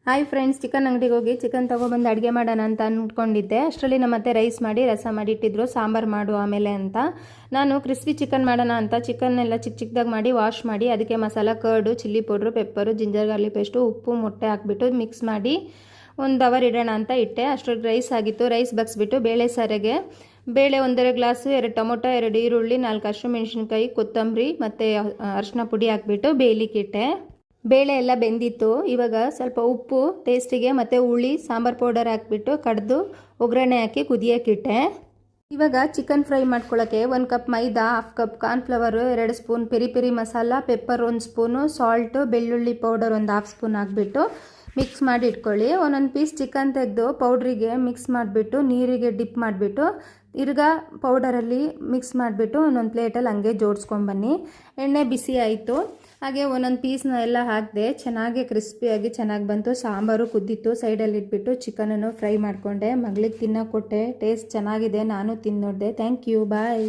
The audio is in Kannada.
ಹಾಯ್ ಫ್ರೆಂಡ್ಸ್, ಚಿಕನ್ ಅಂಗಡಿಗೆ ಹೋಗಿ ಚಿಕನ್ ತೊಗೊಬಂದು ಅಡುಗೆ ಮಾಡೋಣ ಅಂತ ಅಂದ್ಕೊಂಡಿದ್ದೆ. ಅಷ್ಟರಲ್ಲಿ ನಮ್ಮ ಅತ್ತೆ ರೈಸ್ ಮಾಡಿ ರಸ ಮಾಡಿ ಇಟ್ಟಿದ್ರು, ಸಾಂಬಾರು ಮಾಡು ಆಮೇಲೆ ಅಂತ. ನಾನು ಕ್ರಿಸ್ಪಿ ಚಿಕನ್ ಮಾಡೋಣ ಅಂತ ಚಿಕನ್ನೆಲ್ಲ ಚಿಕ್ಕ ಚಿಕ್ಕದಾಗಿ ಮಾಡಿ ವಾಶ್ ಮಾಡಿ ಅದಕ್ಕೆ masala, curd, chilli powder, pepper, ginger garlic paste, ಉಪ್ಪು, ಮೊಟ್ಟೆ ಹಾಕ್ಬಿಟ್ಟು ಮಿಕ್ಸ್ ಮಾಡಿ 1 ಅವರ್ ಇಡೋಣ ಅಂತ ಇಟ್ಟೆ. ಅಷ್ಟೊಂದು ರೈಸ್ ಆಗಿತ್ತು. ರೈಸ್ ಬಗ್ಸ್ಬಿಟ್ಟು ಬೇಳೆ ಸಾರಿಗೆ ಬೇಳೆ 1.5 ಗ್ಲಾಸು, 2 ಟೊಮೊಟೊ, 2 ಈರುಳ್ಳಿ, 4 ಹಸಿಮೆಣಸಿನ್ಕಾಯಿ, ಕೊತ್ತಂಬರಿ ಮತ್ತು ಅರಿಶಿನ ಪುಡಿ ಹಾಕ್ಬಿಟ್ಟು ಬೇಯಲಿಕ್ಕಿಟ್ಟೆ. ಬೇಳೆ ಎಲ್ಲ ಬೆಂದಿತ್ತು. ಇವಾಗ ಸ್ವಲ್ಪ ಉಪ್ಪು ಟೇಸ್ಟಿಗೆ ಮತ್ತು ಹುಳಿ, ಸಾಂಬಾರು ಪೌಡರ್ ಹಾಕ್ಬಿಟ್ಟು ಕಡ್ದು ಒಗ್ಗರಣೆ ಹಾಕಿ ಕುದಿಯೋಕ್ಕಿಟ್ಟೆ. ಇವಾಗ ಚಿಕನ್ ಫ್ರೈ ಮಾಡ್ಕೊಳ್ಳೋಕ್ಕೆ 1 cup maida, 1/2 cup cornflour, 2 spoon peri peri masala, pepper 1 spoon, salt, ಬೆಳ್ಳುಳ್ಳಿ ಪೌಡರ್ 1/2 ಸ್ಪೂನ್ ಹಾಕ್ಬಿಟ್ಟು ಮಿಕ್ಸ್ ಮಾಡಿ ಇಟ್ಕೊಳ್ಳಿ. ಒಂದೊಂದು ಪೀಸ್ ಚಿಕನ್ ತೆಗೆದು ಪೌಡ್ರಿಗೆ ಮಿಕ್ಸ್ ಮಾಡಿಬಿಟ್ಟು ನೀರಿಗೆ ಡಿಪ್ ಮಾಡಿಬಿಟ್ಟು ತಿರ್ಗಾ ಪೌಡರಲ್ಲಿ ಮಿಕ್ಸ್ ಮಾಡಿಬಿಟ್ಟು ಒಂದೊಂದು ಪ್ಲೇಟಲ್ಲಿ ಹಂಗೆ ಜೋಡಿಸ್ಕೊಂಬನ್ನಿ. ಎಣ್ಣೆ ಬಿಸಿ ಆಯಿತು. ಹಾಗೆ ಒಂದೊಂದು ಪೀಸ್ನ ಎಲ್ಲ ಹಾಕಿದೆ. ಚೆನ್ನಾಗಿ ಕ್ರಿಸ್ಪಿಯಾಗಿ ಚೆನ್ನಾಗಿ ಬಂತು. ಸಾಂಬಾರು ಕುದ್ದಿತ್ತು. ಸೈಡಲ್ಲಿ ಇಟ್ಬಿಟ್ಟು ಚಿಕನನ್ನು ಫ್ರೈ ಮಾಡಿಕೊಂಡೆ. ಮಗಳಿಗೆ ತಿನ್ನೋಕೆ ಕೊಟ್ಟೆ. ಟೇಸ್ಟ್ ಚೆನ್ನಾಗಿದೆ. ನಾನು ತಿಂದು ನೋಡಿದೆ. Thank you. ಬಾಯ್.